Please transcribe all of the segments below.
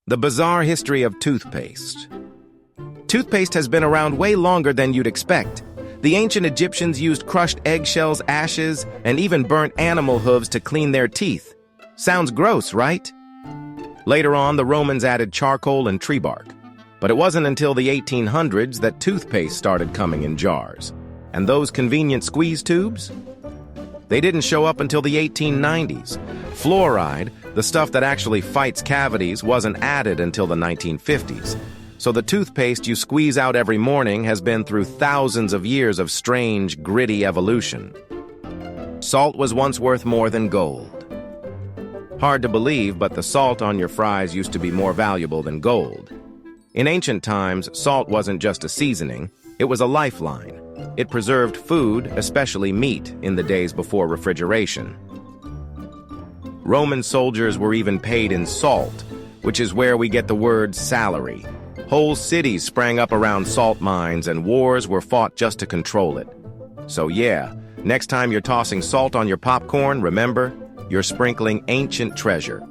The bizarre history of toothpaste. Toothpaste has been around way longer than you'd expect. The ancient Egyptians used crushed eggshells, ashes, and even burnt animal hooves to clean their teeth. Sounds gross, right? Later on, the Romans added charcoal and tree bark. But it wasn't until the 1800s that toothpaste started coming in jars. And those convenient squeeze tubes? They didn't show up until the 1890s. Fluoride, the stuff that actually fights cavities, wasn't added until the 1950s. So the toothpaste you squeeze out every morning has been through thousands of years of strange, gritty evolution. Salt was once worth more than gold. Hard to believe, but the salt on your fries used to be more valuable than gold. In ancient times, salt wasn't just a seasoning, it was a lifeline. It preserved food, especially meat, in the days before refrigeration. Roman soldiers were even paid in salt, which is where we get the word salary. Whole cities sprang up around salt mines and wars were fought just to control it. So yeah, next time you're tossing salt on your popcorn, remember, you're sprinkling ancient treasure.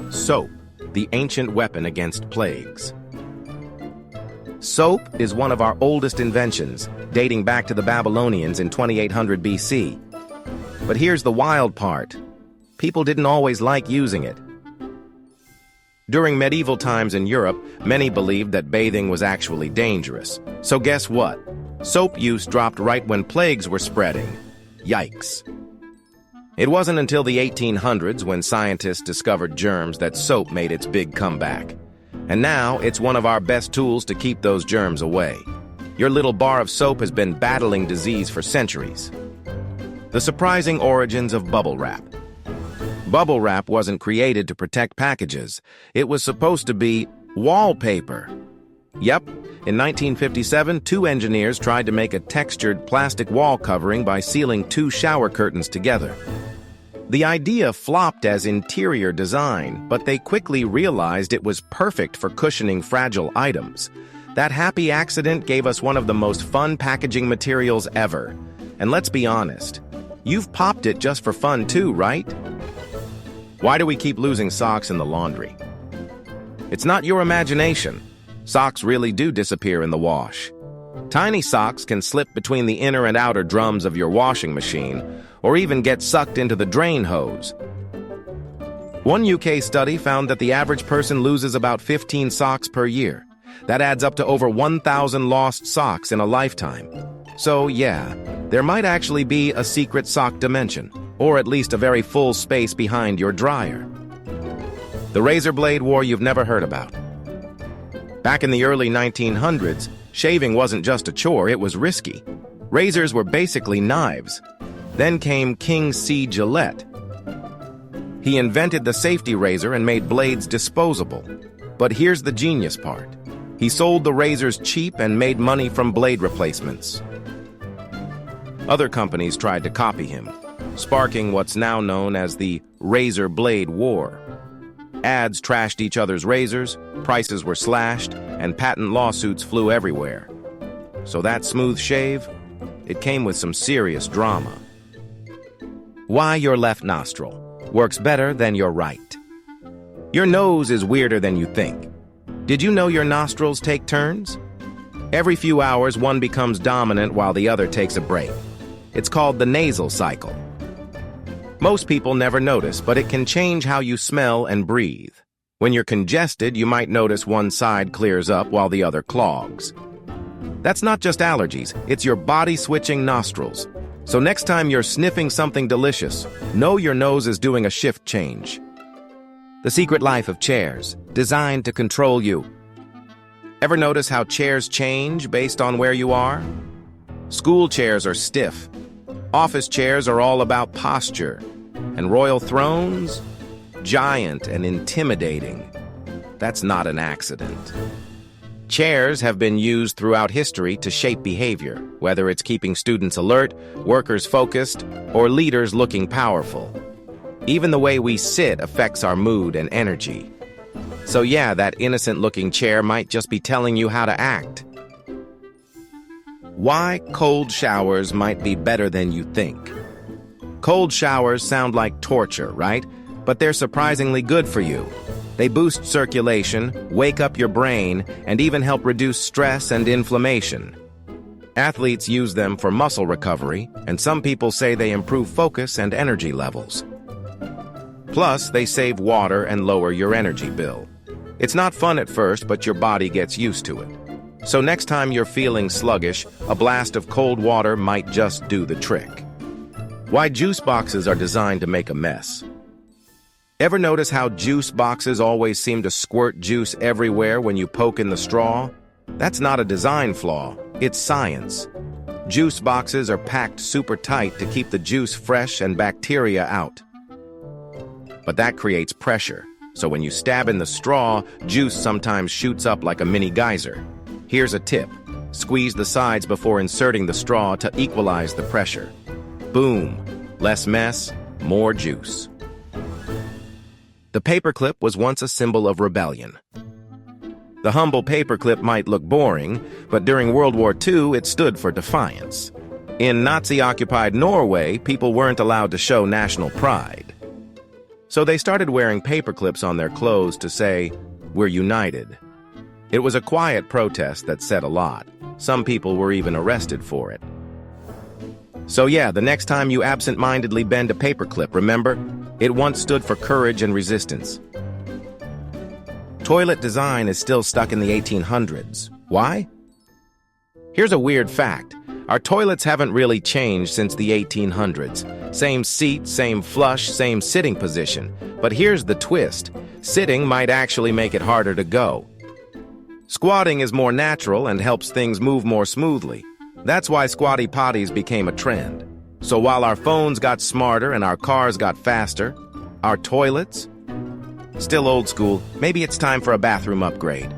Soap, the ancient weapon against plagues. Soap is one of our oldest inventions, dating back to the Babylonians in 2800 BC. But here's the wild part. People didn't always like using it. During medieval times in Europe, many believed that bathing was actually dangerous. So guess what? Soap use dropped right when plagues were spreading. Yikes. It wasn't until the 1800s when scientists discovered germs that soap made its big comeback. And now, it's one of our best tools to keep those germs away. Your little bar of soap has been battling disease for centuries. The surprising origins of bubble wrap. Bubble wrap wasn't created to protect packages. It was supposed to be wallpaper. Yep, in 1957, two engineers tried to make a textured plastic wall covering by sealing two shower curtains together. The idea flopped as interior design, but they quickly realized it was perfect for cushioning fragile items. That happy accident gave us one of the most fun packaging materials ever. And let's be honest, you've popped it just for fun too, right? Why do we keep losing socks in the laundry? It's not your imagination. Socks really do disappear in the wash. Tiny socks can slip between the inner and outer drums of your washing machine, or even get sucked into the drain hose. One UK study found that the average person loses about 15 socks per year. That adds up to over 1,000 lost socks in a lifetime. So yeah, there might actually be a secret sock dimension, or at least a very full space behind your dryer. The razor blade war you've never heard about. Back in the early 1900s, shaving wasn't just a chore, it was risky. Razors were basically knives. Then came King C. Gillette. He invented the safety razor and made blades disposable. But here's the genius part. He sold the razors cheap and made money from blade replacements. Other companies tried to copy him, sparking what's now known as the razor blade war. Ads trashed each other's razors, prices were slashed, and patent lawsuits flew everywhere. So that smooth shave, it came with some serious drama. Why your left nostril works better than your right. Your nose is weirder than you think. Did you know your nostrils take turns? Every few hours, one becomes dominant while the other takes a break. It's called the nasal cycle. Most people never notice, but it can change how you smell and breathe. When you're congested, you might notice one side clears up while the other clogs. That's not just allergies, it's your body switching nostrils. So next time you're sniffing something delicious, know your nose is doing a shift change. The secret life of chairs, designed to control you. Ever notice how chairs change based on where you are? School chairs are stiff. Office chairs are all about posture. And royal thrones? Giant and intimidating. That's not an accident. Chairs have been used throughout history to shape behavior, whether it's keeping students alert, workers focused, or leaders looking powerful. Even the way we sit affects our mood and energy. So yeah, that innocent-looking chair might just be telling you how to act. Why cold showers might be better than you think. Cold showers sound like torture, right? But they're surprisingly good for you. They boost circulation, wake up your brain, and even help reduce stress and inflammation. Athletes use them for muscle recovery, and some people say they improve focus and energy levels. Plus, they save water and lower your energy bill. It's not fun at first, but your body gets used to it. So next time you're feeling sluggish, a blast of cold water might just do the trick. Why juice boxes are designed to make a mess. Ever notice how juice boxes always seem to squirt juice everywhere when you poke in the straw? That's not a design flaw, it's science. Juice boxes are packed super tight to keep the juice fresh and bacteria out. But that creates pressure, so when you stab in the straw, juice sometimes shoots up like a mini geyser. Here's a tip: squeeze the sides before inserting the straw to equalize the pressure. Boom! Less mess, more juice. The paperclip was once a symbol of rebellion. The humble paperclip might look boring, but during World War II it stood for defiance. In Nazi-occupied Norway, people weren't allowed to show national pride. So they started wearing paperclips on their clothes to say, "We're united." It was a quiet protest that said a lot. Some people were even arrested for it. So yeah, the next time you absent-mindedly bend a paperclip, remember, it once stood for courage and resistance. Toilet design is still stuck in the 1800s. Why? Here's a weird fact. Our toilets haven't really changed since the 1800s. Same seat, same flush, same sitting position. But here's the twist. Sitting might actually make it harder to go. Squatting is more natural and helps things move more smoothly. That's why squatty potties became a trend. So while our phones got smarter and our cars got faster, our toilets? Still old school. Maybe it's time for a bathroom upgrade.